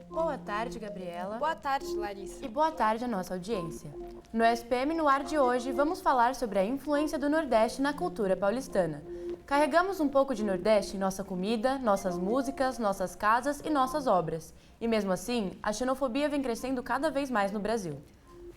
Boa tarde, Gabriela. Boa tarde, Larissa. E boa tarde à nossa audiência. No SPM no ar de hoje, vamos falar sobre a influência do Nordeste na cultura paulistana. Carregamos um pouco de Nordeste em nossa comida, nossas músicas, nossas casas e nossas obras. E mesmo assim, a xenofobia vem crescendo cada vez mais no Brasil.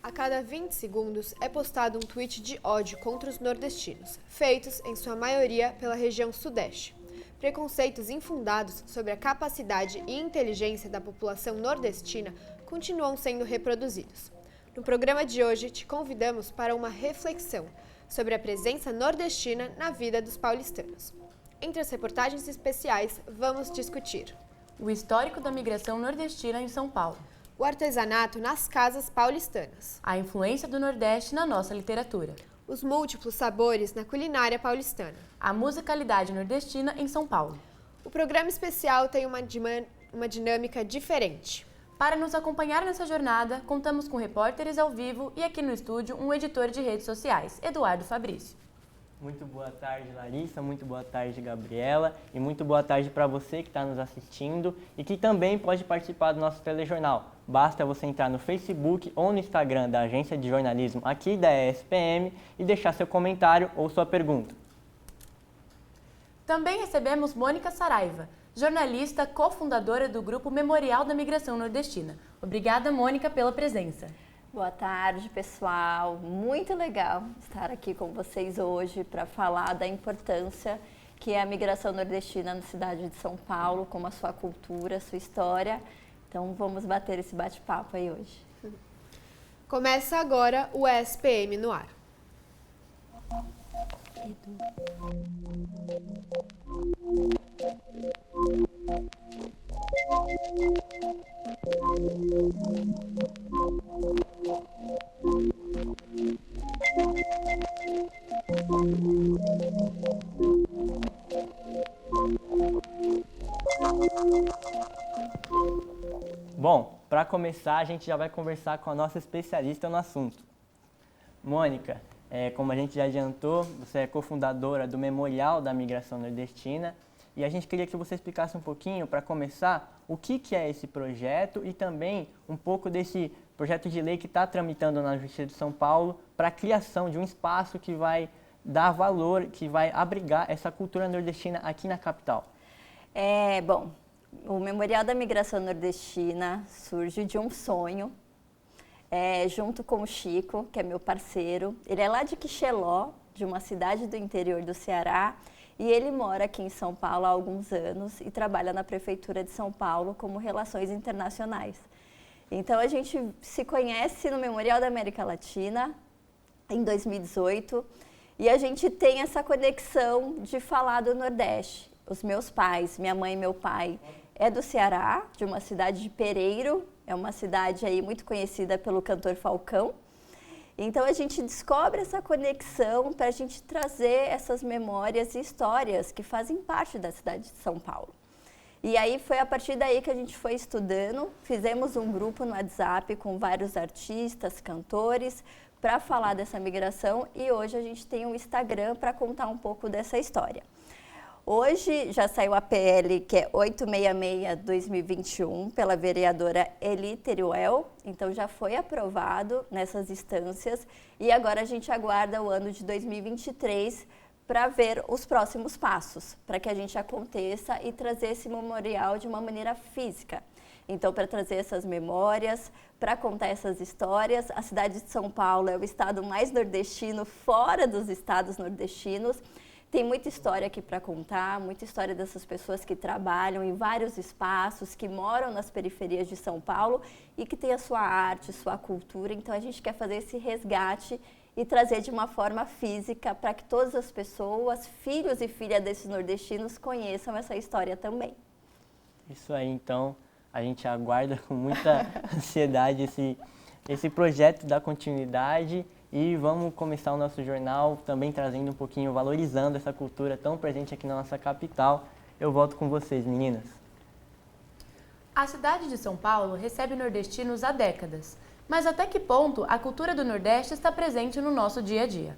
A cada 20 segundos é postado um tweet de ódio contra os nordestinos, feitos, em sua maioria, pela região Sudeste. Preconceitos infundados sobre a capacidade e inteligência da população nordestina continuam sendo reproduzidos. No programa de hoje, te convidamos para uma reflexão sobre a presença nordestina na vida dos paulistanos. Entre as reportagens especiais, vamos discutir o histórico da migração nordestina em São Paulo, o artesanato nas casas paulistanas, a influência do Nordeste na nossa literatura, os múltiplos sabores na culinária paulistana, a musicalidade nordestina em São Paulo. O programa especial tem uma dinâmica diferente. Para nos acompanhar nessa jornada, contamos com repórteres ao vivo e aqui no estúdio um editor de redes sociais, Eduardo Fabrício. Muito boa tarde, Larissa, muito boa tarde, Gabriela, e muito boa tarde para você que está nos assistindo e que também pode participar do nosso telejornal. Basta você entrar no Facebook ou no Instagram da Agência de Jornalismo aqui da ESPM e deixar seu comentário ou sua pergunta. Também recebemos Mônica Saraiva, jornalista cofundadora do Grupo Memorial da Migração Nordestina. Obrigada, Mônica, pela presença. Boa tarde, pessoal. Muito legal estar aqui com vocês hoje para falar da importância que é a migração nordestina na cidade de São Paulo, como a sua cultura, a sua história. Então, vamos bater esse bate-papo aí hoje. Começa agora o SPM no ar. Bom, para começar, a gente já vai conversar com a nossa especialista no assunto. Mônica, como a gente já adiantou, você é cofundadora do Memorial da Migração Nordestina e a gente queria que você explicasse um pouquinho, para começar, o que é esse projeto e também um pouco desse projeto de lei que está tramitando na Justiça de São Paulo para a criação de um espaço que vai dar valor, que vai abrigar essa cultura nordestina aqui na capital. Bom, o Memorial da Migração Nordestina surge de um sonho, junto com o Chico, que é meu parceiro. Ele é lá de Quixeló, de uma cidade do interior do Ceará, e ele mora aqui em São Paulo há alguns anos e trabalha na Prefeitura de São Paulo como Relações Internacionais. Então, a gente se conhece no Memorial da América Latina, em 2018, e a gente tem essa conexão de falar do Nordeste. Os meus pais, minha mãe e meu pai, é do Ceará, de uma cidade de Pereiro, é uma cidade aí muito conhecida pelo cantor Falcão. Então a gente descobre essa conexão para a gente trazer essas memórias e histórias que fazem parte da cidade de São Paulo. E aí foi a partir daí que a gente foi estudando, fizemos um grupo no WhatsApp com vários artistas, cantores, para falar dessa migração e hoje a gente tem um Instagram para contar um pouco dessa história. Hoje já saiu a PL, que é 866/2021, pela vereadora Eli Teruel, então já foi aprovado nessas instâncias e agora a gente aguarda o ano de 2023 para ver os próximos passos, para que a gente aconteça e trazer esse memorial de uma maneira física. Então, para trazer essas memórias, para contar essas histórias, a cidade de São Paulo é o estado mais nordestino fora dos estados nordestinos. Tem muita história aqui para contar, muita história dessas pessoas que trabalham em vários espaços, que moram nas periferias de São Paulo e que têm a sua arte, sua cultura. Então, a gente quer fazer esse resgate e trazer de uma forma física para que todas as pessoas, filhos e filhas desses nordestinos, conheçam essa história também. Isso aí, então, a gente aguarda com muita ansiedade esse projeto da continuidade. E vamos começar o nosso jornal também trazendo um pouquinho, valorizando essa cultura tão presente aqui na nossa capital. Eu volto com vocês, meninas. A cidade de São Paulo recebe nordestinos há décadas. Mas até que ponto a cultura do Nordeste está presente no nosso dia a dia?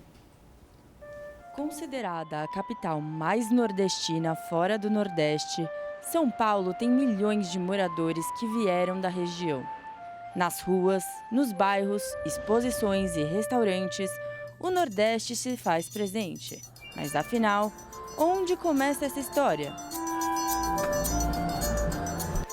Considerada a capital mais nordestina fora do Nordeste, São Paulo tem milhões de moradores que vieram da região. Nas ruas, nos bairros, exposições e restaurantes, o Nordeste se faz presente. Mas afinal, onde começa essa história?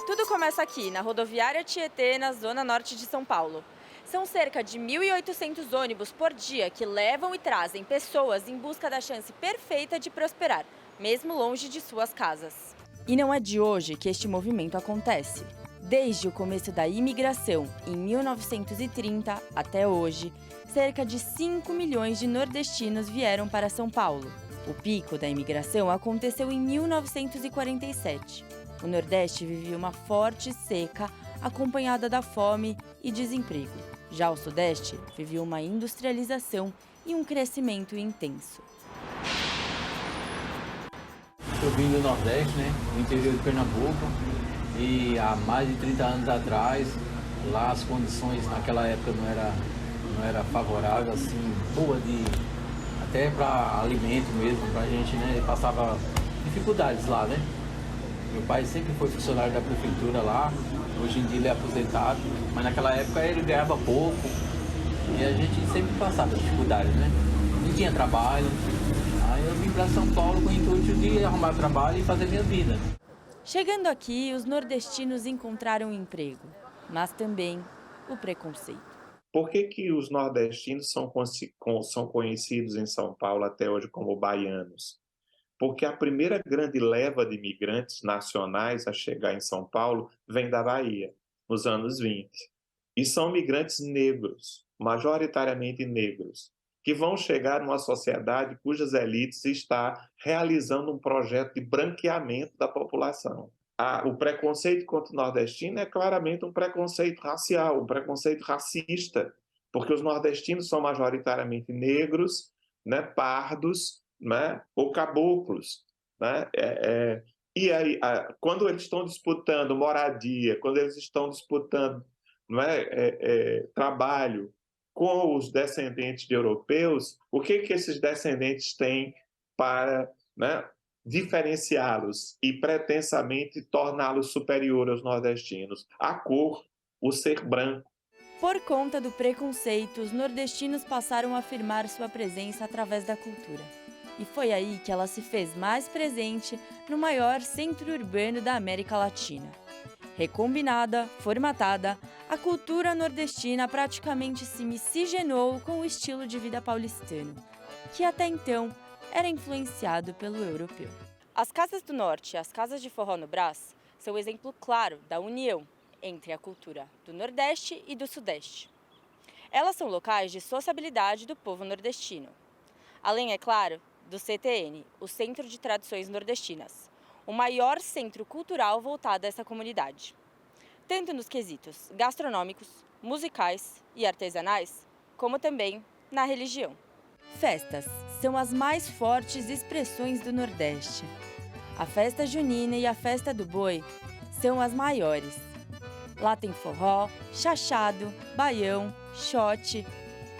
Tudo começa aqui, na rodoviária Tietê, na zona norte de São Paulo. São cerca de 1.800 ônibus por dia que levam e trazem pessoas em busca da chance perfeita de prosperar, mesmo longe de suas casas. E não é de hoje que este movimento acontece. Desde o começo da imigração, em 1930 até hoje, cerca de 5 milhões de nordestinos vieram para São Paulo. O pico da imigração aconteceu em 1947. O Nordeste vivia uma forte seca, acompanhada da fome e desemprego. Já o Sudeste vivia uma industrialização e um crescimento intenso. Eu vim do Nordeste, do interior de Pernambuco, e há mais de 30 anos atrás, lá as condições naquela época não era favorável, assim, boa até para alimento mesmo, para a gente, passava dificuldades lá, Meu pai sempre foi funcionário da prefeitura lá, hoje em dia ele é aposentado, mas naquela época ele ganhava pouco e a gente sempre passava dificuldades, Não tinha trabalho. Aí eu vim para São Paulo com o intuito de arrumar trabalho e fazer minha vida. Chegando aqui, os nordestinos encontraram emprego, mas também o preconceito. Por que os nordestinos são conhecidos em São Paulo até hoje como baianos? Porque a primeira grande leva de imigrantes nacionais a chegar em São Paulo vem da Bahia, nos anos 20. E são migrantes negros, majoritariamente negros, que vão chegar numa sociedade cujas elites está realizando um projeto de branqueamento da população. O preconceito contra o nordestino é claramente um preconceito racial, um preconceito racista, porque os nordestinos são majoritariamente negros, pardos, ou caboclos. E aí, quando eles estão disputando moradia, quando eles estão disputando trabalho com os descendentes de europeus, o que esses descendentes têm para diferenciá-los e pretensamente torná-los superiores aos nordestinos? A cor, o ser branco. Por conta do preconceito, os nordestinos passaram a afirmar sua presença através da cultura. E foi aí que ela se fez mais presente no maior centro urbano da América Latina. Recombinada, formatada, a cultura nordestina praticamente se miscigenou com o estilo de vida paulistano, que até então era influenciado pelo europeu. As casas do norte e as casas de forró no Brás são exemplo claro da união entre a cultura do Nordeste e do Sudeste. Elas são locais de sociabilidade do povo nordestino. Além, é claro, do CTN, o Centro de Tradições Nordestinas, o maior centro cultural voltado a essa comunidade, tanto nos quesitos gastronômicos, musicais e artesanais, como também na religião. Festas são as mais fortes expressões do Nordeste. A festa junina e a festa do boi são as maiores. Lá tem forró, chachado, baião, xote.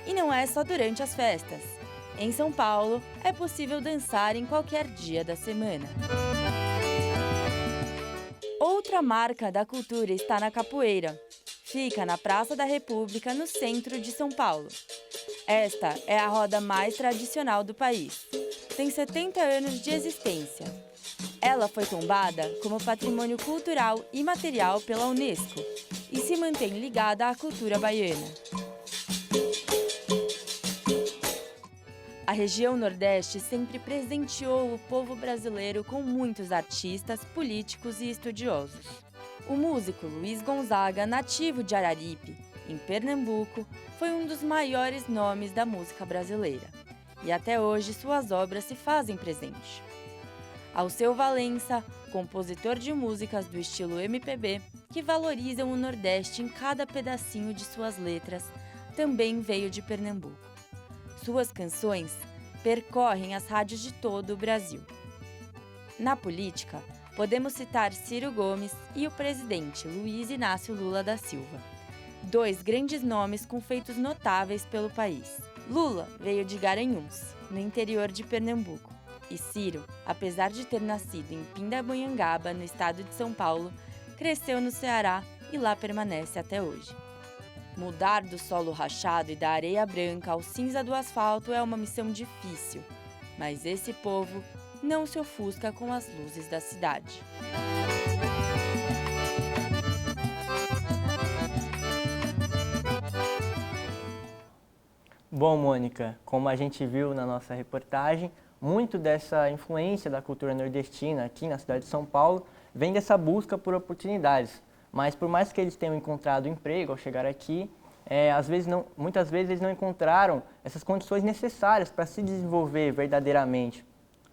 E não é só durante as festas. Em São Paulo, é possível dançar em qualquer dia da semana. Outra marca da cultura está na capoeira. Fica na Praça da República, no centro de São Paulo. Esta é a roda mais tradicional do país. Tem 70 anos de existência. Ela foi tombada como patrimônio cultural imaterial pela Unesco e se mantém ligada à cultura baiana. A região Nordeste sempre presenteou o povo brasileiro com muitos artistas, políticos e estudiosos. O músico Luiz Gonzaga, nativo de Araripe, em Pernambuco, foi um dos maiores nomes da música brasileira. E até hoje suas obras se fazem presente. Alceu Valença, compositor de músicas do estilo MPB, que valorizam o Nordeste em cada pedacinho de suas letras, também veio de Pernambuco. Suas canções percorrem as rádios de todo o Brasil. Na política, podemos citar Ciro Gomes e o presidente Luiz Inácio Lula da Silva, dois grandes nomes com feitos notáveis pelo país. Lula veio de Garanhuns, no interior de Pernambuco, E Ciro, apesar de ter nascido em Pindamonhangaba, no estado de São Paulo, cresceu no Ceará e lá permanece até hoje. Mudar do solo rachado e da areia branca ao cinza do asfalto é uma missão difícil, mas esse povo não se ofusca com as luzes da cidade. Bom, Mônica, como a gente viu na nossa reportagem, muito dessa influência da cultura nordestina aqui na cidade de São Paulo vem dessa busca por oportunidades. Mas por mais que eles tenham encontrado emprego ao chegar aqui, muitas vezes eles não encontraram essas condições necessárias para se desenvolver verdadeiramente.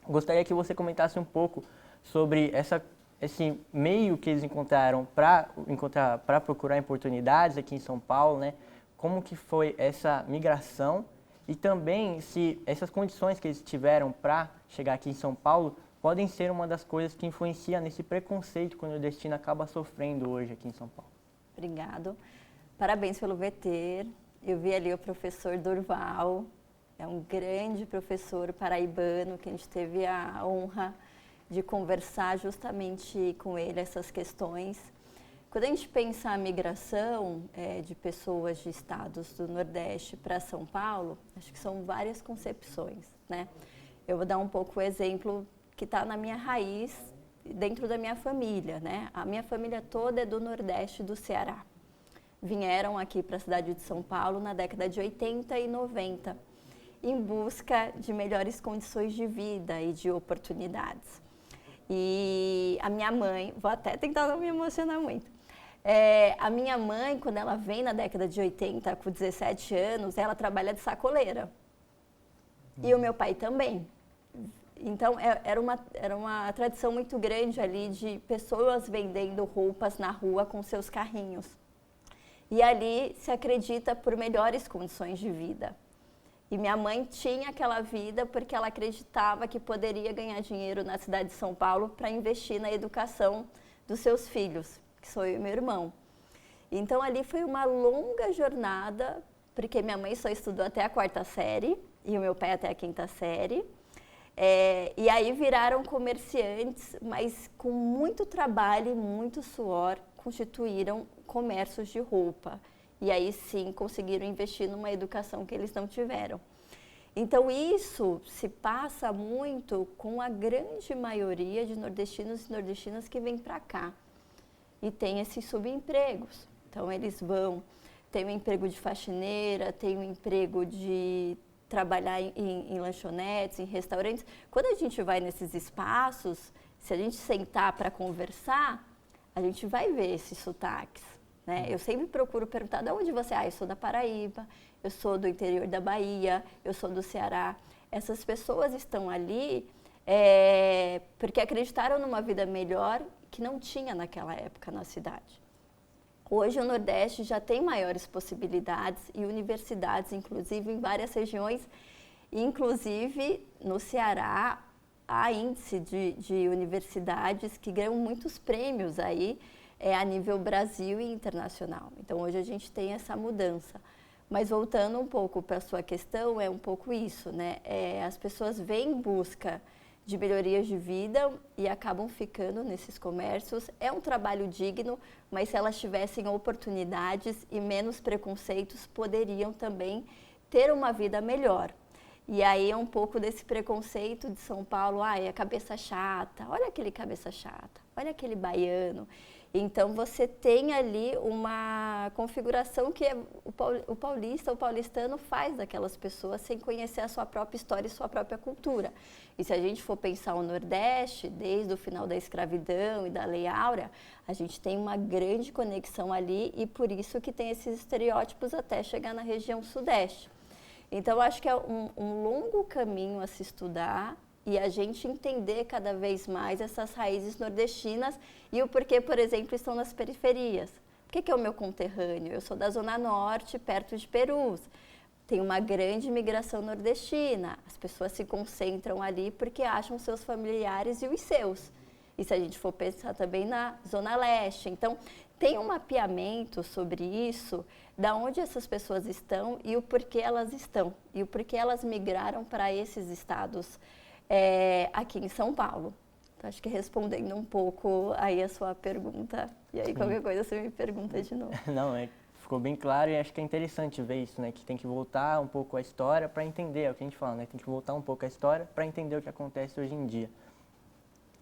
Gostaria que você comentasse um pouco sobre esse meio que eles encontraram para procurar oportunidades aqui em São Paulo, né? Como que foi essa migração e também se essas condições que eles tiveram para chegar aqui em São Paulo podem ser uma das coisas que influencia nesse preconceito que o nordestino acaba sofrendo hoje aqui em São Paulo. Obrigado. Parabéns pelo VT. Eu vi ali o professor Durval, é um grande professor paraibano que a gente teve a honra de conversar justamente com ele essas questões. Quando a gente pensa a migração de pessoas de estados do Nordeste para São Paulo, acho que são várias concepções, né? Eu vou dar um pouco o exemplo que está na minha raiz, dentro da minha família, né? A minha família toda é do Nordeste do Ceará. Vieram aqui para a cidade de São Paulo na década de 80 e 90, em busca de melhores condições de vida e de oportunidades. E a minha mãe, vou até tentar não me emocionar muito, a minha mãe, quando ela vem na década de 80, com 17 anos, ela trabalha de sacoleira. E o meu pai também. Então, era uma tradição muito grande ali de pessoas vendendo roupas na rua com seus carrinhos. E ali se acredita por melhores condições de vida. E minha mãe tinha aquela vida porque ela acreditava que poderia ganhar dinheiro na cidade de São Paulo para investir na educação dos seus filhos, que sou eu e meu irmão. Então ali foi uma longa jornada, porque minha mãe só estudou até a 4ª série e o meu pai até a 5ª série. E aí viraram comerciantes, mas com muito trabalho e muito suor constituíram comércios de roupa. E aí sim conseguiram investir numa educação que eles não tiveram. Então isso se passa muito com a grande maioria de nordestinos e nordestinas que vêm para cá e tem esses subempregos. Então eles tem um emprego de faxineira, tem um emprego de trabalhar em lanchonetes, em restaurantes. Quando a gente vai nesses espaços, se a gente sentar para conversar, a gente vai ver esses sotaques, né? Eu sempre procuro perguntar, de onde você é? Eu sou da Paraíba, eu sou do interior da Bahia, eu sou do Ceará. Essas pessoas estão ali porque acreditaram numa vida melhor que não tinha naquela época na cidade. Hoje o Nordeste já tem maiores possibilidades e universidades, inclusive em várias regiões, inclusive no Ceará há índice de universidades que ganham muitos prêmios aí a nível Brasil e internacional. Então hoje a gente tem essa mudança. Mas voltando um pouco para a sua questão, é um pouco isso, né? As pessoas vêm em busca de melhorias de vida e acabam ficando nesses comércios. É um trabalho digno, mas se elas tivessem oportunidades e menos preconceitos, poderiam também ter uma vida melhor. E aí é um pouco desse preconceito de São Paulo, é cabeça chata, olha aquele cabeça chata, olha aquele baiano. Então você tem ali uma configuração que o paulista, o paulistano faz daquelas pessoas sem conhecer a sua própria história e sua própria cultura. E se a gente for pensar o Nordeste, desde o final da escravidão e da Lei Áurea, a gente tem uma grande conexão ali e por isso que tem esses estereótipos até chegar na região Sudeste. Então acho que é um longo caminho a se estudar e a gente entender cada vez mais essas raízes nordestinas e o porquê, por exemplo, estão nas periferias. Por que é o meu conterrâneo? Eu sou da Zona Norte, perto de Perus. Tem uma grande migração nordestina. As pessoas se concentram ali porque acham seus familiares e os seus. E se a gente for pensar também na Zona Leste. Então, tem um mapeamento sobre isso, da onde essas pessoas estão e o porquê elas estão. E o porquê elas migraram para esses estados aqui em São Paulo. Então, acho que respondendo um pouco aí a sua pergunta, e aí qualquer coisa você me pergunta de novo. Não, ficou bem claro e acho que é interessante ver isso, né? Que tem que voltar um pouco a história para entender, é o que a gente fala, né? Tem que voltar um pouco a história para entender o que acontece hoje em dia.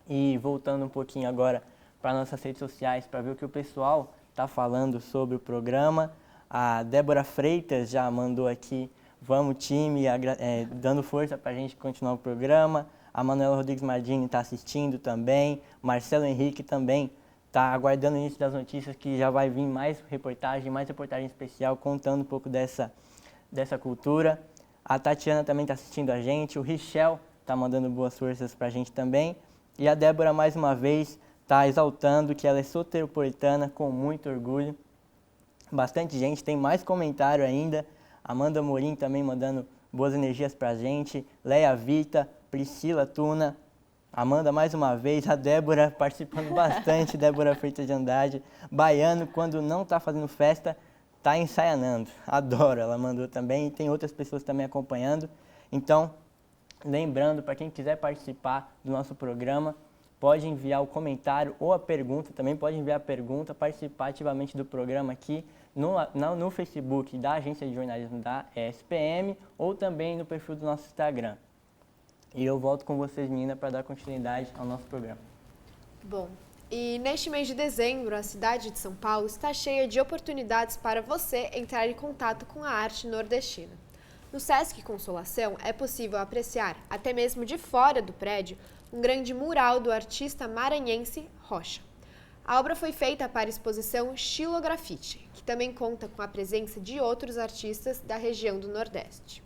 E voltando um pouquinho agora para nossas redes sociais, para ver o que o pessoal está falando sobre o programa. A Débora Freitas já mandou aqui, vamos time, dando força para a gente continuar o programa. A Manuela Rodrigues Mardini está assistindo também. Marcelo Henrique também está aguardando o início das notícias, que já vai vir mais reportagem especial contando um pouco dessa cultura. A Tatiana também está assistindo a gente. O Richel está mandando boas forças para a gente também. E a Débora, mais uma vez, está exaltando que ela é soteropolitana com muito orgulho. Bastante gente, tem mais comentário ainda. Amanda Morim também mandando boas energias para a gente. Leia Vita, Priscila Tuna, Amanda mais uma vez, a Débora participando bastante, Débora Freitas de Andrade. Baiano, quando não está fazendo festa, está ensaiando. Adoro, ela mandou também e tem outras pessoas também acompanhando. Então, lembrando, para quem quiser participar do nosso programa, pode enviar o comentário ou a pergunta, também pode enviar a pergunta, participar ativamente do programa aqui no Facebook da Agência de Jornalismo da ESPM ou também no perfil do nosso Instagram. E eu volto com vocês, menina, para dar continuidade ao nosso programa. Bom, e neste mês de dezembro, a cidade de São Paulo está cheia de oportunidades para você entrar em contato com a arte nordestina. No Sesc Consolação é possível apreciar, até mesmo de fora do prédio, um grande mural do artista maranhense Rocha. A obra foi feita para a exposição Xilografite, que também conta com a presença de outros artistas da região do Nordeste.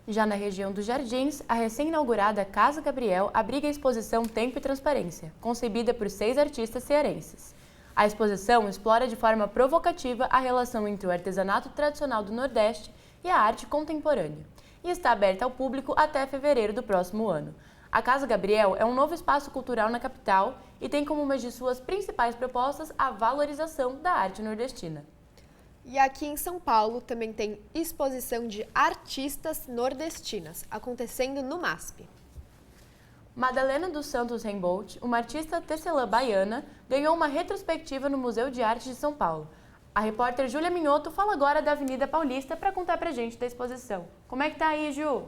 Já na região dos Jardins, a recém-inaugurada Casa Gabriel abriga a exposição Tempo e Transparência, concebida por 6 artistas cearenses. A exposição explora de forma provocativa a relação entre o artesanato tradicional do Nordeste e a arte contemporânea, e está aberta ao público até fevereiro do próximo ano. A Casa Gabriel é um novo espaço cultural na capital e tem como uma de suas principais propostas a valorização da arte nordestina. E aqui em São Paulo também tem exposição de artistas nordestinas, acontecendo no MASP. Madalena dos Santos Rembolt, uma artista tecelã baiana, ganhou uma retrospectiva no Museu de Arte de São Paulo. A repórter Júlia Minotto fala agora da Avenida Paulista para contar pra gente da exposição. Como é que tá aí, Ju?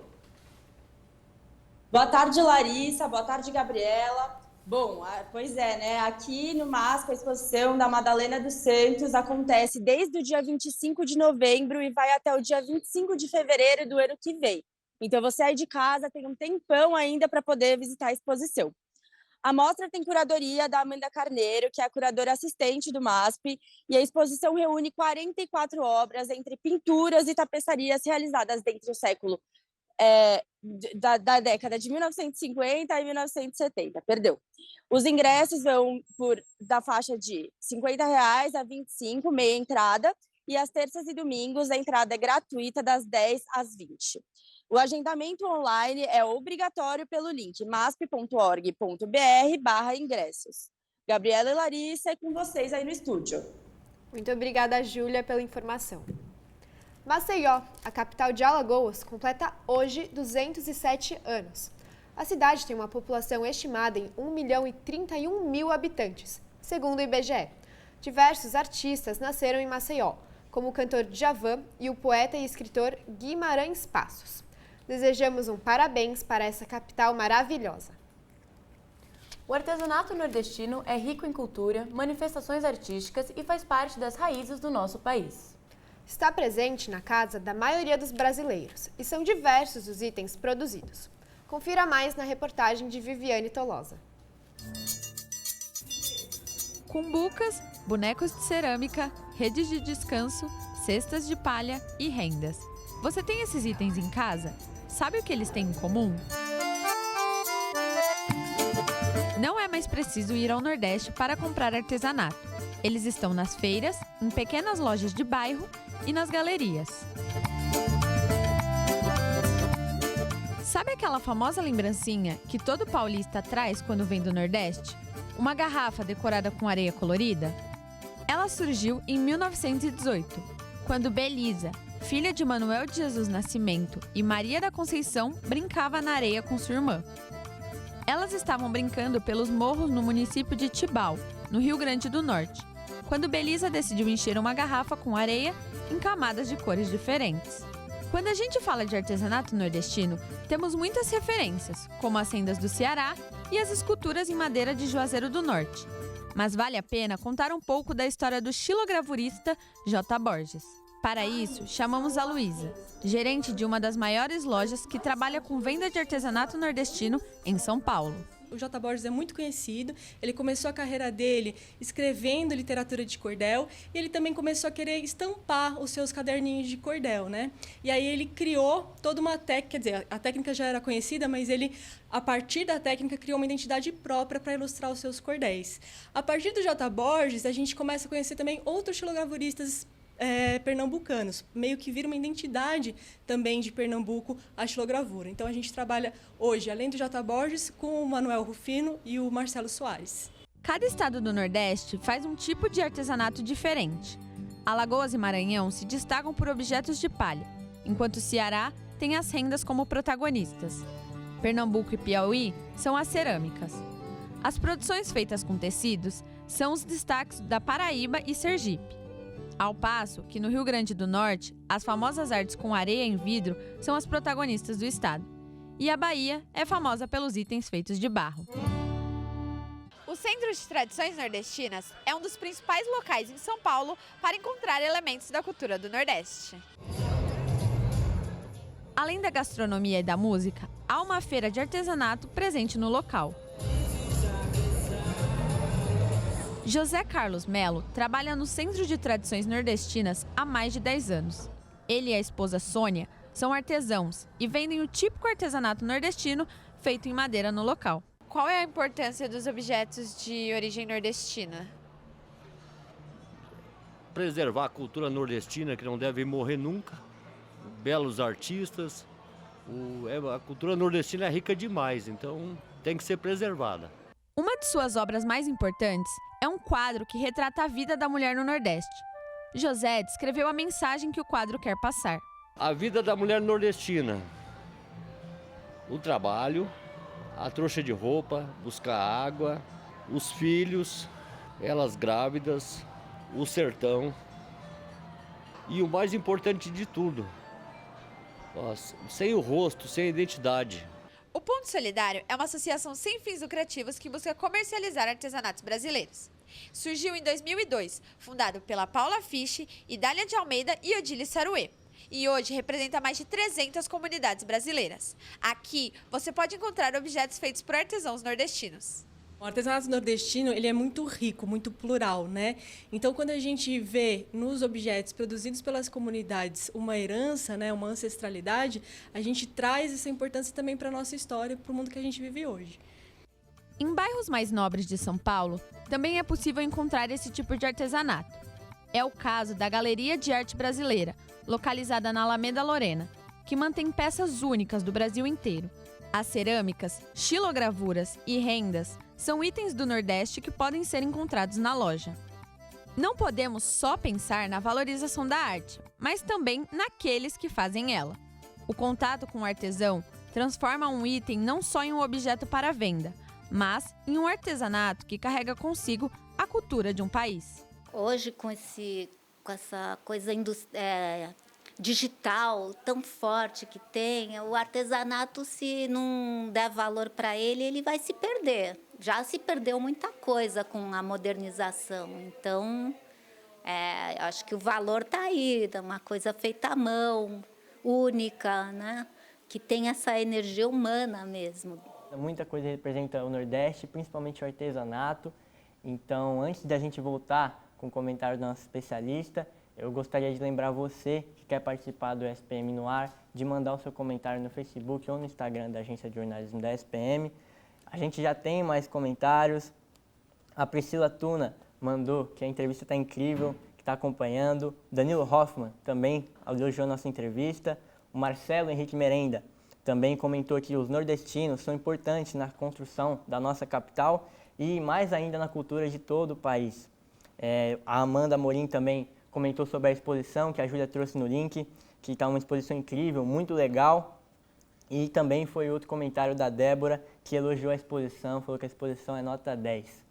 Boa tarde, Larissa. Boa tarde, Gabriela. Bom, pois é, né? Aqui no MASP, a exposição da Madalena dos Santos acontece desde o dia 25 de novembro e vai até o dia 25 de fevereiro do ano que vem. Então, você aí de casa tem um tempão ainda para poder visitar a exposição. A mostra tem curadoria da Amanda Carneiro, que é a curadora assistente do MASP, e a exposição reúne 44 obras entre pinturas e tapeçarias realizadas dentre o século da década de 1950 e 1970, Os ingressos vão da faixa de R$50 a R$25, meia entrada, e às terças e domingos a entrada é gratuita das 10 às 20. O agendamento online é obrigatório pelo link masp.org.br/ingressos. Gabriela e Larissa, é com vocês aí no estúdio. Muito obrigada, Júlia, pela informação. Maceió, a capital de Alagoas, completa hoje 207 anos. A cidade tem uma população estimada em 1.031.000 habitantes, segundo o IBGE. Diversos artistas nasceram em Maceió, como o cantor Djavan e o poeta e escritor Guimarães Passos. Desejamos um parabéns para essa capital maravilhosa. O artesanato nordestino é rico em cultura, manifestações artísticas e faz parte das raízes do nosso país. Está presente na casa da maioria dos brasileiros e são diversos os itens produzidos. Confira mais na reportagem de Viviane Tolosa. Cumbucas, bonecos de cerâmica, redes de descanso, cestas de palha e rendas. Você tem esses itens em casa? Sabe o que eles têm em comum? Não é mais preciso ir ao Nordeste para comprar artesanato. Eles estão nas feiras, em pequenas lojas de bairro e nas galerias. Sabe aquela famosa lembrancinha que todo paulista traz quando vem do Nordeste? Uma garrafa decorada com areia colorida? Ela surgiu em 1918, quando Belisa, filha de Manuel de Jesus Nascimento e Maria da Conceição, brincava na areia com sua irmã. Elas estavam brincando pelos morros no município de Tibau, no Rio Grande do Norte, quando Belisa decidiu encher uma garrafa com areia em camadas de cores diferentes. Quando a gente fala de artesanato nordestino, temos muitas referências, como as rendas do Ceará e as esculturas em madeira de Juazeiro do Norte. Mas vale a pena contar um pouco da história do xilogravurista J. Borges. Para isso, chamamos a Luísa, gerente de uma das maiores lojas que trabalha com venda de artesanato nordestino em São Paulo. O J. Borges é muito conhecido, ele começou a carreira dele escrevendo literatura de cordel e ele também começou a querer estampar os seus caderninhos de cordel, né? E aí ele criou toda uma técnica, quer dizer, a técnica já era conhecida, mas ele, a partir da técnica, criou uma identidade própria para ilustrar os seus cordéis. A partir do J. Borges, a gente começa a conhecer também outros xilogravuristas pernambucanos, meio que vira uma identidade também de Pernambuco a xilogravura. Então a gente trabalha hoje, além do J. Borges, com o Manuel Rufino e o Marcelo Soares. Cada estado do Nordeste faz um tipo de artesanato diferente. Alagoas e Maranhão se destacam por objetos de palha, enquanto o Ceará tem as rendas como protagonistas. Pernambuco e Piauí são as cerâmicas. As produções feitas com tecidos são os destaques da Paraíba e Sergipe. Ao passo que, no Rio Grande do Norte, as famosas artes com areia em vidro são as protagonistas do estado. E a Bahia é famosa pelos itens feitos de barro. O Centro de Tradições Nordestinas é um dos principais locais em São Paulo para encontrar elementos da cultura do Nordeste. Além da gastronomia e da música, há uma feira de artesanato presente no local. José Carlos Melo trabalha no Centro de Tradições Nordestinas há mais de 10 anos. Ele e a esposa Sônia são artesãos e vendem o típico artesanato nordestino feito em madeira no local. Qual é a importância dos objetos de origem nordestina? Preservar a cultura nordestina, que não deve morrer nunca. Belos artistas. A cultura nordestina é rica demais, então tem que ser preservada. Uma de suas obras mais importantes é um quadro que retrata a vida da mulher no Nordeste. José descreveu a mensagem que o quadro quer passar. A vida da mulher nordestina. O trabalho, a trouxa de roupa, buscar água, os filhos, elas grávidas, o sertão. E o mais importante de tudo, sem o rosto, sem a identidade. O Ponto Solidário é uma associação sem fins lucrativos que busca comercializar artesanatos brasileiros. Surgiu em 2002, fundado pela Paula Fisch, Idália de Almeida e Odile Saruê. E hoje representa mais de 300 comunidades brasileiras. Aqui você pode encontrar objetos feitos por artesãos nordestinos. O artesanato nordestino ele é muito rico, muito plural, né? Então, quando a gente vê nos objetos produzidos pelas comunidades uma herança, né, uma ancestralidade, a gente traz essa importância também para a nossa história, para o mundo que a gente vive hoje. Em bairros mais nobres de São Paulo, também é possível encontrar esse tipo de artesanato. É o caso da Galeria de Arte Brasileira, localizada na Alameda Lorena, que mantém peças únicas do Brasil inteiro. As cerâmicas, xilogravuras e rendas são itens do Nordeste que podem ser encontrados na loja. Não podemos só pensar na valorização da arte, mas também naqueles que fazem ela. O contato com o artesão transforma um item não só em um objeto para venda, mas em um artesanato que carrega consigo a cultura de um país. Hoje, com essa coisa digital tão forte que tem, o artesanato, se não der valor para ele, ele vai se perder. Já se perdeu muita coisa com a modernização. Então, acho que o valor está aí, é uma coisa feita à mão, única, né? Que tem essa energia humana mesmo. Muita coisa representa o Nordeste, principalmente o artesanato. Então, antes da gente voltar com o comentário do nosso especialista, eu gostaria de lembrar você que quer participar do SPM no Ar, de mandar o seu comentário no Facebook ou no Instagram da Agência de Jornalismo da SPM. A gente já tem mais comentários. A Priscila Tuna mandou que a entrevista está incrível, que está acompanhando. Danilo Hoffman também elogiou nossa entrevista. O Marcelo Henrique Merenda também comentou que os nordestinos são importantes na construção da nossa capital e mais ainda na cultura de todo o país. A Amanda Morim também comentou sobre a exposição que a Júlia trouxe no link. que está uma exposição incrível, muito legal. E também foi outro comentário da Débora, que elogiou a exposição, falou que a exposição é nota 10.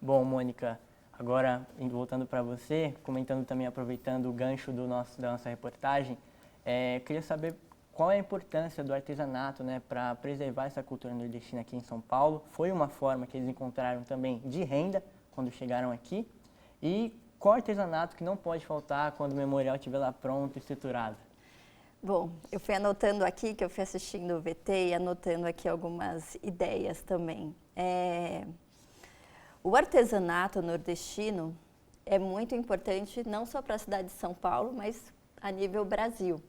Bom, Mônica, agora voltando para você, comentando também, aproveitando o gancho da nossa reportagem, queria saber qual é a importância do artesanato, né, para preservar essa cultura nordestina aqui em São Paulo. Foi uma forma que eles encontraram também de renda quando chegaram aqui. E qual artesanato que não pode faltar quando o memorial estiver lá pronto, estruturado? Bom, eu fui anotando aqui, que eu fui assistindo o VT e anotando aqui algumas ideias também. O artesanato nordestino é muito importante não só para a cidade de São Paulo, mas a nível Brasil.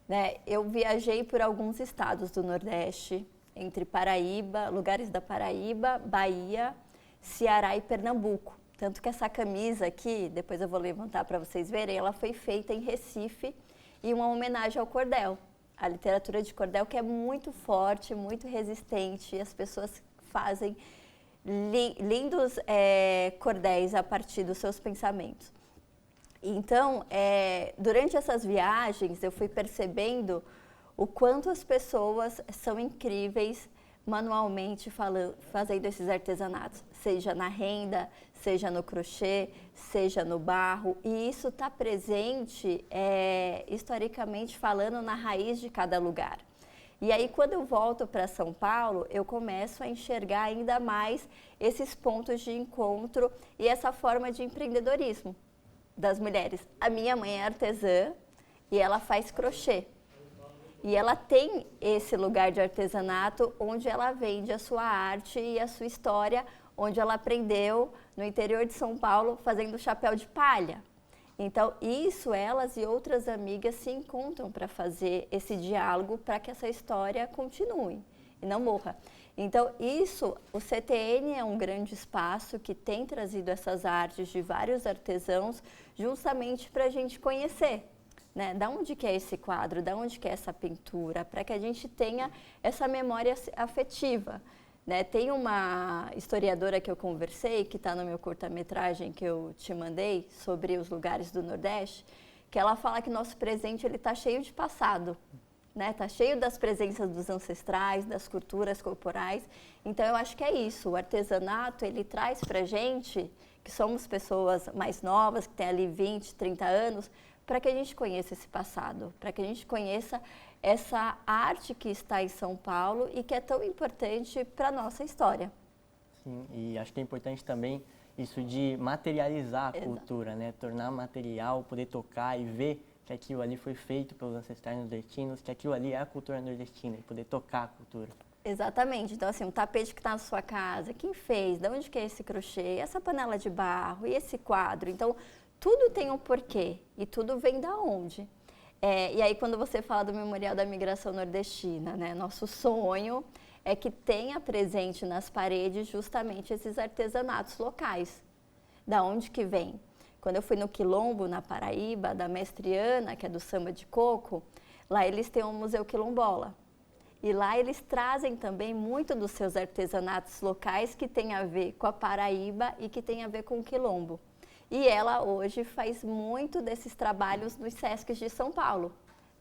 Né? Eu viajei por alguns estados do Nordeste, entre Paraíba, lugares da Paraíba, Bahia, Ceará e Pernambuco. Tanto que essa camisa aqui, depois eu vou levantar para vocês verem, ela foi feita em Recife e uma homenagem ao cordel. A literatura de cordel que é muito forte, muito resistente, e as pessoas fazem lindos cordéis a partir dos seus pensamentos. Então, durante essas viagens, eu fui percebendo o quanto as pessoas são incríveis manualmente fazendo esses artesanatos, seja na renda, seja no crochê, seja no barro, e isso está presente, historicamente falando, na raiz de cada lugar. E aí, quando eu volto para São Paulo, eu começo a enxergar ainda mais esses pontos de encontro e essa forma de empreendedorismo das mulheres. A minha mãe é artesã e ela faz crochê. E ela tem esse lugar de artesanato onde ela vende a sua arte e a sua história, onde ela aprendeu no interior de São Paulo fazendo chapéu de palha. Então, isso, elas e outras amigas se encontram para fazer esse diálogo para que essa história continue e não morra. Então, isso, o CTN é um grande espaço que tem trazido essas artes de vários artesãos justamente para a gente conhecer. Né? Da onde que é esse quadro, da onde que é essa pintura, para que a gente tenha essa memória afetiva. Né? Tem uma historiadora que eu conversei, que está no meu curta-metragem que eu te mandei, sobre os lugares do Nordeste, que ela fala que nosso presente está cheio de passado. Está cheio das presenças dos ancestrais, das culturas corporais. Então, eu acho que é isso. O artesanato, ele traz para a gente, que somos pessoas mais novas, que têm ali 20, 30 anos, para que a gente conheça esse passado, para que a gente conheça essa arte que está em São Paulo e que é tão importante para a nossa história. Sim, e acho que é importante também isso de materializar a cultura, né? Tornar material, poder tocar e ver que aquilo ali foi feito pelos ancestrais nordestinos, que aquilo ali é a cultura nordestina, e poder tocar a cultura. Exatamente. Então, assim, o tapete que está na sua casa, quem fez, de onde que é esse crochê, essa panela de barro e esse quadro. Então, tudo tem um porquê e tudo vem da onde. E aí, quando você fala do Memorial da Migração Nordestina, né, nosso sonho é que tenha presente nas paredes justamente esses artesanatos locais. Da onde que vem? Quando eu fui no Quilombo, na Paraíba, da Mestre Ana, que é do samba de coco, lá eles têm um museu quilombola. E lá eles trazem também muito dos seus artesanatos locais que tem a ver com a Paraíba e que tem a ver com o Quilombo. E ela hoje faz muito desses trabalhos nos Sescs de São Paulo,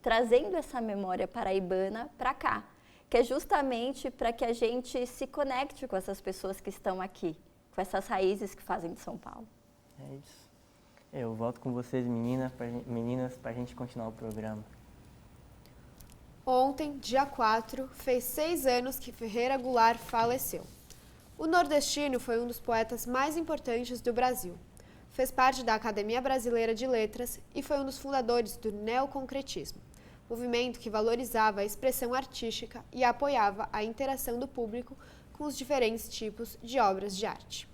trazendo essa memória paraibana para cá, que é justamente para que a gente se conecte com essas pessoas que estão aqui, com essas raízes que fazem de São Paulo. É isso. Eu volto com vocês, meninas, para a gente continuar o programa. Ontem, dia 4, fez 6 anos que Ferreira Goulart faleceu. O nordestino foi um dos poetas mais importantes do Brasil. Fez parte da Academia Brasileira de Letras e foi um dos fundadores do neoconcretismo, movimento que valorizava a expressão artística e apoiava a interação do público com os diferentes tipos de obras de arte.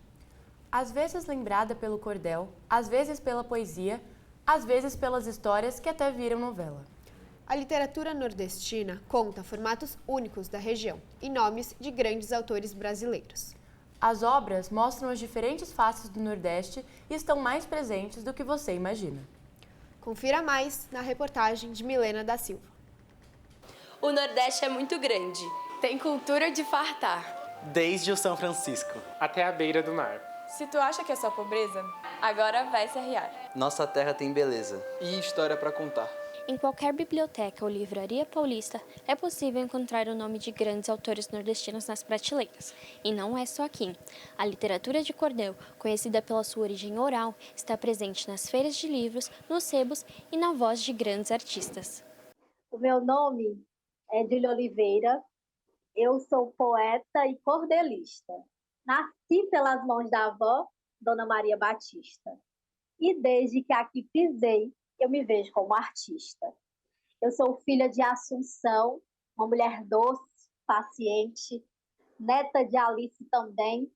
Às vezes lembrada pelo cordel, às vezes pela poesia, às vezes pelas histórias que até viram novela. A literatura nordestina conta formatos únicos da região e nomes de grandes autores brasileiros. As obras mostram as diferentes faces do Nordeste e estão mais presentes do que você imagina. Confira mais na reportagem de Milena da Silva. O Nordeste é muito grande. Tem cultura de fartar. Desde o São Francisco até a beira do mar. Se tu acha que é só pobreza, agora vai se arriar. Nossa terra tem beleza e história para contar. Em qualquer biblioteca ou livraria paulista, é possível encontrar o nome de grandes autores nordestinos nas prateleiras. E não é só aqui. A literatura de cordel, conhecida pela sua origem oral, está presente nas feiras de livros, nos sebos e na voz de grandes artistas. O meu nome é Júlia Oliveira, eu sou poeta e cordelista. Nasci pelas mãos da avó, Dona Maria Batista. E desde que aqui pisei, eu me vejo como artista. Eu sou filha de Assunção, uma mulher doce, paciente, neta de Alice também,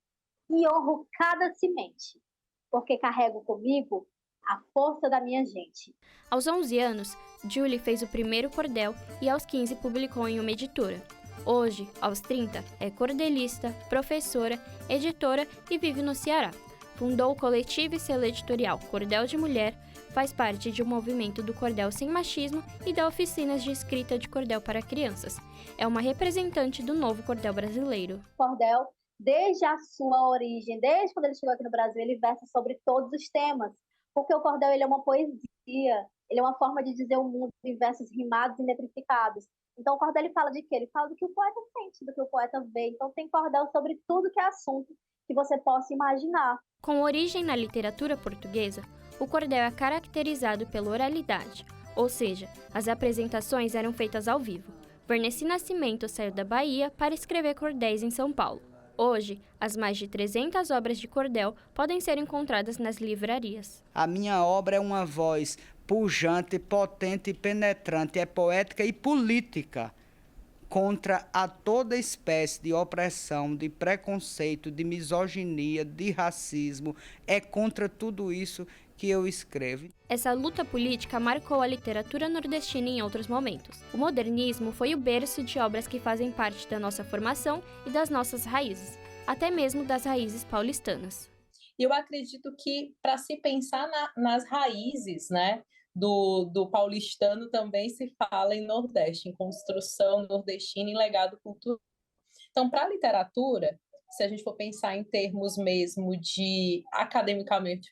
e honro cada semente, porque carrego comigo a força da minha gente. Aos 11 anos, Julie fez o primeiro cordel e aos 15 publicou em uma editora. Hoje, aos 30, é cordelista, professora, editora e vive no Ceará. Fundou o coletivo e selo editorial Cordel de Mulher, faz parte de um movimento do cordel sem machismo e dá oficinas de escrita de cordel para crianças. É uma representante do novo cordel brasileiro. O cordel, desde a sua origem, desde quando ele chegou aqui no Brasil, ele versa sobre todos os temas, porque o cordel ele é uma poesia, ele é uma forma de dizer o mundo em versos rimados e metrificados. Então o cordel ele fala de quê? Ele fala do que o poeta sente, do que o poeta vê. Então tem cordel sobre tudo que é assunto que você possa imaginar. Com origem na literatura portuguesa, o cordel é caracterizado pela oralidade, ou seja, as apresentações eram feitas ao vivo. Verneci Nascimento saiu da Bahia para escrever cordéis em São Paulo. Hoje, as mais de 300 obras de cordel podem ser encontradas nas livrarias. A minha obra é uma voz pujante, potente e penetrante, é poética e política, contra a toda espécie de opressão, de preconceito, de misoginia, de racismo. É contra tudo isso que eu escrevo. Essa luta política marcou a literatura nordestina em outros momentos. O modernismo foi o berço de obras que fazem parte da nossa formação e das nossas raízes, até mesmo das raízes paulistanas. Eu acredito que, para se pensar nas raízes, né, do paulistano, também se fala em Nordeste, em construção nordestina, em legado cultural. Então, para a literatura, se a gente for pensar em termos mesmo de academicamente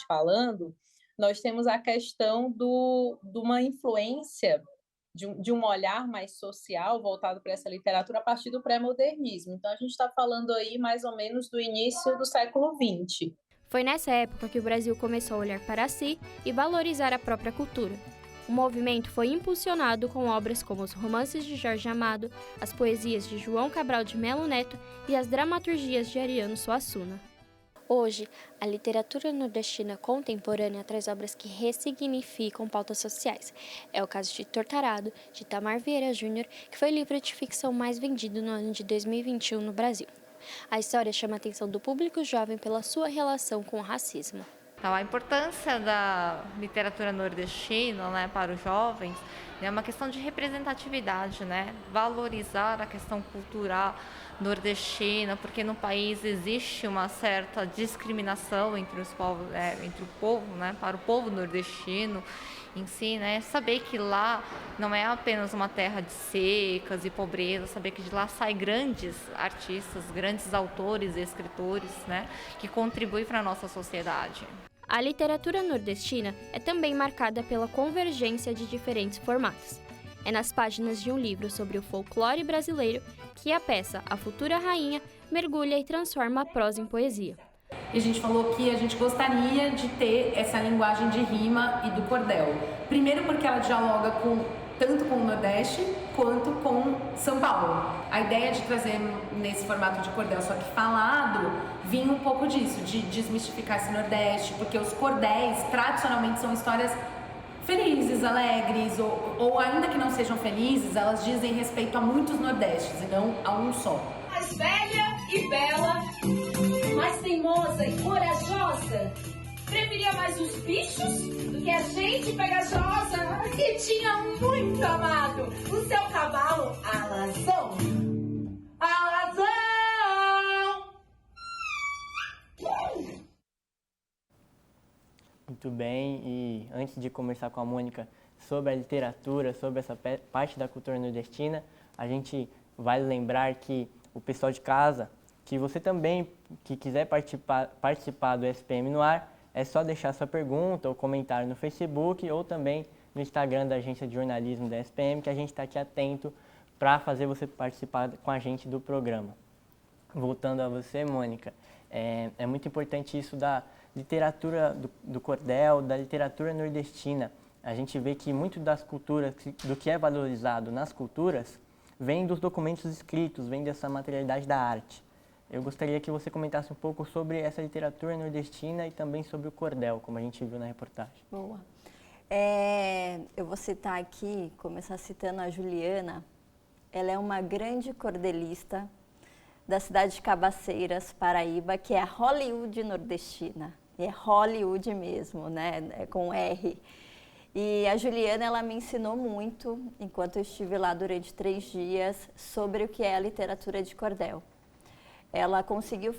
falando, nós temos a questão de uma influência, de um olhar mais social voltado para essa literatura a partir do pré-modernismo. Então, a gente está falando aí mais ou menos do início do século XX. Foi nessa época que o Brasil começou a olhar para si e valorizar a própria cultura. O movimento foi impulsionado com obras como os romances de Jorge Amado, as poesias de João Cabral de Melo Neto e as dramaturgias de Ariano Suassuna. Hoje, a literatura nordestina contemporânea traz obras que ressignificam pautas sociais. É o caso de Tortarado, de Itamar Vieira Júnior, que foi o livro de ficção mais vendido no ano de 2021 no Brasil. A história chama a atenção do público jovem pela sua relação com o racismo. Então, a importância da literatura nordestina, né, para os jovens é uma questão de representatividade, né? Valorizar a questão cultural nordestina, porque no país existe uma certa discriminação entre os povos, entre o povo, né, para o povo nordestino em si, né? Saber que lá não é apenas uma terra de secas e pobreza, saber que de lá saem grandes artistas, grandes autores e escritores, né, que contribuem para a nossa sociedade. A literatura nordestina é também marcada pela convergência de diferentes formatos. É nas páginas de um livro sobre o folclore brasileiro que a peça A Futura Rainha mergulha e transforma a prosa em poesia. E a gente falou que a gente gostaria de ter essa linguagem de rima e do cordel. Primeiro porque ela dialoga tanto com o Nordeste quanto com São Paulo. A ideia de trazer nesse formato de cordel, só que falado, vinha um pouco disso, de desmistificar esse Nordeste, porque os cordéis tradicionalmente são histórias felizes, alegres, ou ainda que não sejam felizes, elas dizem respeito a muitos Nordestes e não a um só. Mais velha e bela, mais teimosa e corajosa, preferia mais os bichos do que a gente pegajosa, que tinha muito amado o seu cavalo alazão. Alazão! Muito bem, e antes de conversar com a Mônica sobre a literatura, sobre essa parte da cultura nordestina, a gente vai lembrar que o pessoal de casa, que você também, que quiser participar do SPM no ar, é só deixar sua pergunta ou comentário no Facebook ou também no Instagram da Agência de Jornalismo da SPM, que a gente está aqui atento para fazer você participar com a gente do programa. Voltando a você, Mônica, é muito importante isso da literatura do cordel, da literatura nordestina. A gente vê que muito das culturas, do que é valorizado nas culturas, vem dos documentos escritos, vem dessa materialidade da arte. Eu gostaria que você comentasse um pouco sobre essa literatura nordestina e também sobre o cordel, como a gente viu na reportagem. Boa. Eu vou citar aqui, começar citando a Juliana. Ela é uma grande cordelista da cidade de Cabaceiras, Paraíba, que é a Hollywood nordestina. É Hollywood mesmo, né? É com R. E a Juliana, ela me ensinou muito, enquanto eu estive lá durante 3 dias, sobre o que é a literatura de cordel. Ela conseguiu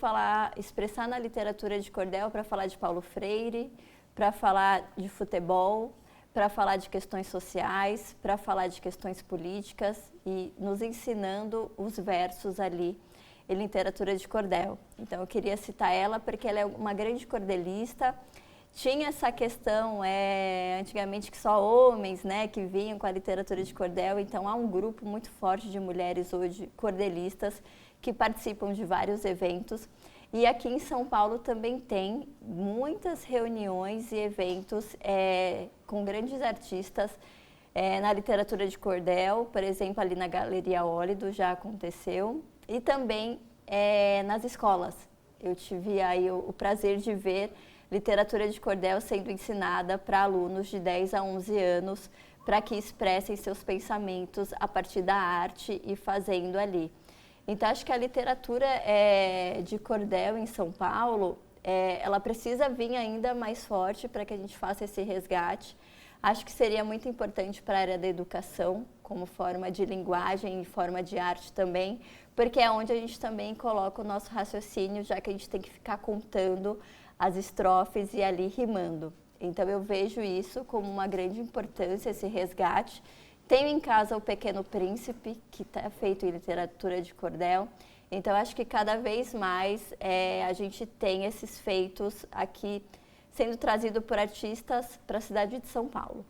expressar na literatura de cordel para falar de Paulo Freire, para falar de futebol, para falar de questões sociais, para falar de questões políticas e nos ensinando os versos ali em literatura de cordel. Então eu queria citar ela porque ela é uma grande cordelista. Tinha essa questão, antigamente, que só homens, né, que vinham com a literatura de cordel, então há um grupo muito forte de mulheres hoje cordelistas que participam de vários eventos. E aqui em São Paulo também tem muitas reuniões e eventos com grandes artistas na literatura de cordel, por exemplo, ali na Galeria Ólido já aconteceu, e também nas escolas. Eu tive aí o prazer de ver literatura de cordel sendo ensinada para alunos de 10 a 11 anos, para que expressem seus pensamentos a partir da arte e fazendo ali. Então, acho que a literatura de cordel em São Paulo, ela precisa vir ainda mais forte para que a gente faça esse resgate. Acho que seria muito importante para a área da educação, como forma de linguagem e forma de arte também, porque é onde a gente também coloca o nosso raciocínio, já que a gente tem que ficar contando as estrofes e ali rimando. Então, eu vejo isso como uma grande importância, esse resgate. Tenho em casa o Pequeno Príncipe, que está feito em literatura de cordel. Então, acho que cada vez mais a gente tem esses feitos aqui sendo trazidos por artistas para a cidade de São Paulo.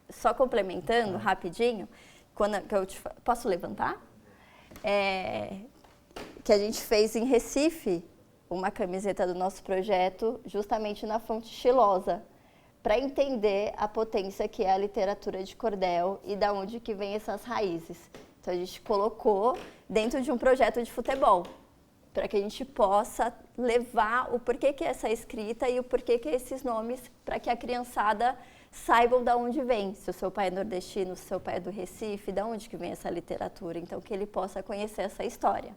Só complementando rapidinho, posso levantar? Que a gente fez em Recife uma camiseta do nosso projeto justamente na Fonte Estilosa, para entender a potência que é a literatura de cordel e da onde que vem essas raízes. Então a gente colocou dentro de um projeto de futebol, para que a gente possa levar o porquê que é essa escrita e o porquê que é esses nomes, para que a criançada saibam de onde vem. Se o seu pai é nordestino, se o seu pai é do Recife, de onde que vem essa literatura. Então que ele possa conhecer essa história.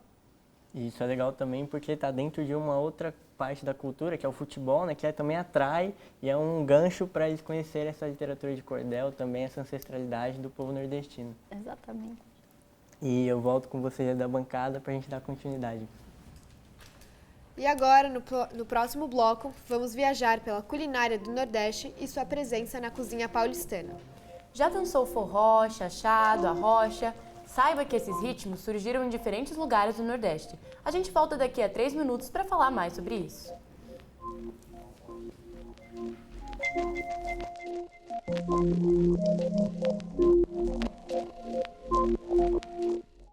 E isso é legal também porque está dentro de uma outra parte da cultura, que é o futebol, né, que também atrai e é um gancho para eles conhecerem essa literatura de cordel, também essa ancestralidade do povo nordestino. Exatamente. E eu volto com vocês da bancada para a gente dar continuidade. E agora, no próximo bloco, vamos viajar pela culinária do Nordeste e sua presença na cozinha paulistana. Já dançou forró, chachado, arrocha? Saiba que esses ritmos surgiram em diferentes lugares do Nordeste. A gente volta daqui a 3 minutos para falar mais sobre isso.